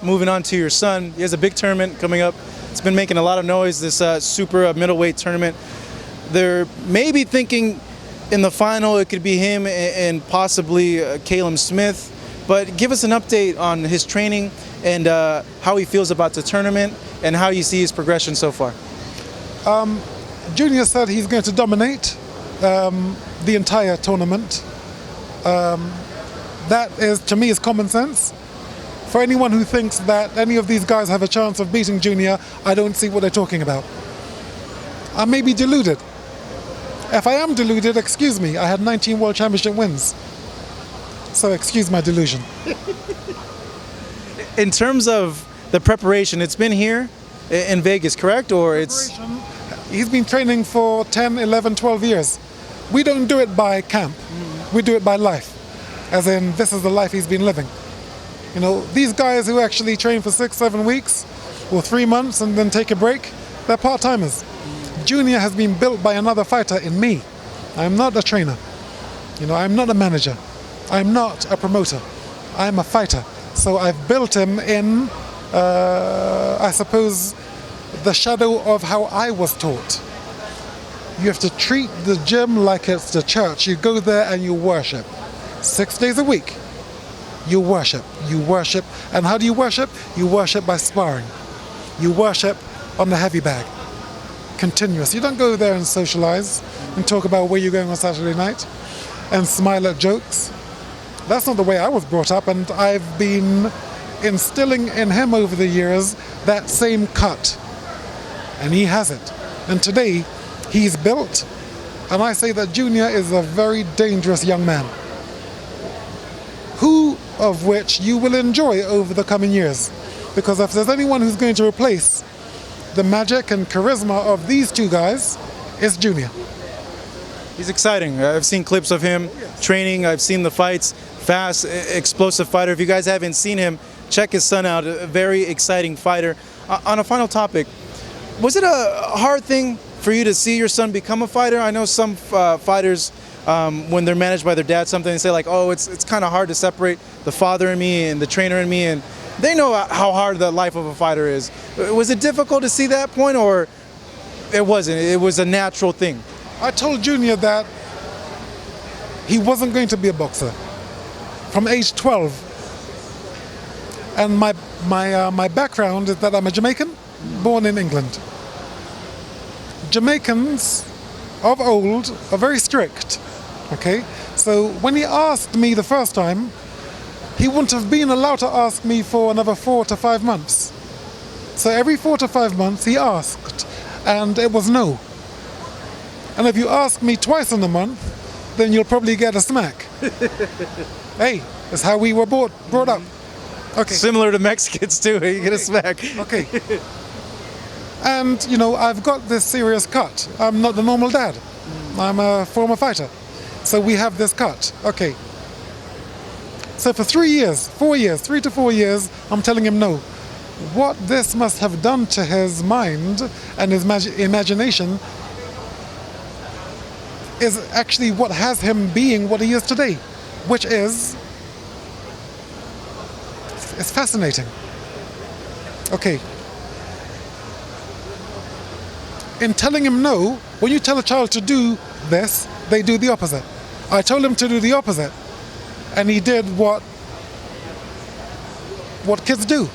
Moving on to your son, he has a big tournament coming up. It's been making a lot of noise, this super middleweight tournament. They're maybe thinking in the final it could be him and possibly Callum Smith. But give us an update on his training and how he feels about the tournament and how you see his progression so far. Junior said he's going to dominate the entire tournament. That is, to me, is common sense. For anyone who thinks that any of these guys have a chance of beating Junior, I don't see what they're talking about. I may be deluded. If I am deluded, excuse me, I had 19 World Championship wins. So excuse my delusion. In terms of the preparation, it's been here in Vegas, correct? Or He's been training for 10, 11, 12 years. We don't do it by camp. We do it by life. As in, this is the life he's been living. You know, these guys who actually train for 6, 7 weeks or 3 months and then take a break, they're part-timers. Junior has been built by another fighter in me. I'm not a trainer. You know, I'm not a manager. I'm not a promoter. I'm a fighter. So I've built him in, I suppose, the shadow of how I was taught. You have to treat the gym like it's the church. You go there and you worship. 6 days a week. You worship. You worship. And how do you worship? You worship by sparring. You worship on the heavy bag. Continuous. You don't go there and socialize and talk about where you're going on Saturday night and smile at jokes. That's not the way I was brought up, and I've been instilling in him over the years that same cut. And he has it. And today, he's built, and I say that Junior is a very dangerous young man, who of which you will enjoy over the coming years. Because if there's anyone who's going to replace the magic and charisma of these two guys, it's Junior. He's exciting. I've seen clips of him training. I've seen the fights. Fast, explosive fighter. If you guys haven't seen him, check his son out. A very exciting fighter. On a final topic, was it a hard thing for you to see your son become a fighter? I know some fighters, when they're managed by their dad, something they say like, "Oh, it's kind of hard to separate the father in me and the trainer in me," and they know how hard the life of a fighter is. Was it difficult to see that point, or it wasn't? It was a natural thing. I told Junior that he wasn't going to be a boxer from age 12. And my background is that I'm a Jamaican, born in England. Jamaicans of old are very strict, okay? So when he asked me the first time, he wouldn't have been allowed to ask me for another 4 to 5 months. So every 4 to 5 months he asked, and it was no. And if you ask me twice in a month, then you'll probably get a smack. Hey, that's how we were brought up. Okay. Similar to Mexicans too, you get a smack. Okay. And, you know, I've got this serious cut. I'm not the normal dad. I'm a former fighter. So we have this cut. Okay. So for 3 years, 4 years, 3 to 4 years, I'm telling him no. What this must have done to his mind and his imagination is actually what has him being what he is today, which is, it's fascinating. Okay. In telling him no, when you tell a child to do this, they do the opposite. I told him to do the opposite, and he did what kids do,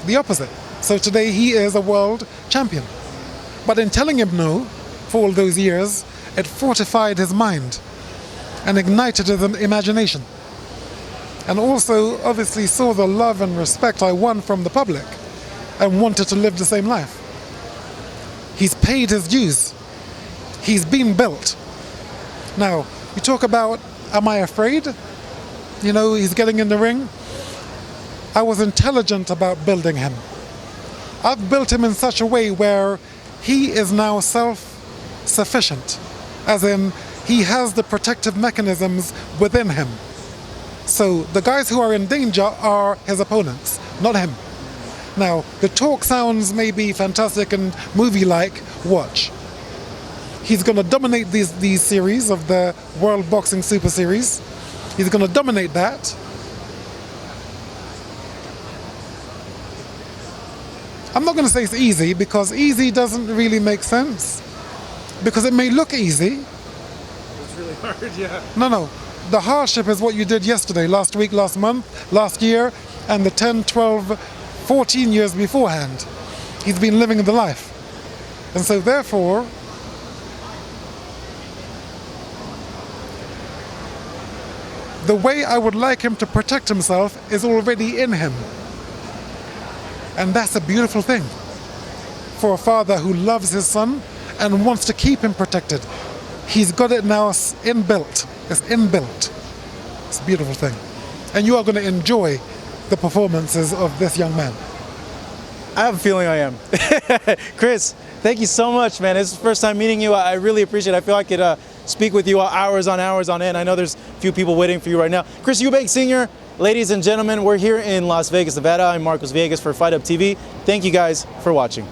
the opposite. So today he is a world champion. But in telling him no, for all those years, it fortified his mind and ignited his imagination. And also, obviously, saw the love and respect I won from the public and wanted to live the same life. He's paid his dues. He's been built. Now, you talk about, am I afraid? You know, he's getting in the ring. I was intelligent about building him. I've built him in such a way where he is now self-sufficient. As in, he has the protective mechanisms within him. So the guys who are in danger are his opponents, not him. Now, the talk sounds maybe fantastic and movie-like. Watch. He's going to dominate these series of the World Boxing Super Series. He's going to dominate that. I'm not going to say it's easy, because easy doesn't really make sense. Because it may look easy. It's really hard, yeah. No. The hardship is what you did yesterday, last week, last month, last year, and the 10, 12, 14 years beforehand. He's been living the life. And so therefore, the way I would like him to protect himself is already in him. And that's a beautiful thing for a father who loves his son and wants to keep him protected. He's got it now inbuilt. It's inbuilt. It's a beautiful thing. And you are going to enjoy the performances of this young man. I have a feeling I am. Chris, thank you so much, man. It's the first time meeting you. I really appreciate it. I feel I could speak with you hours on end. I know there's a few people waiting for you right now. Chris Eubank Sr., ladies and gentlemen, we're here in Las Vegas, Nevada. I'm Marcos Villegas for Fight Up TV. Thank you guys for watching.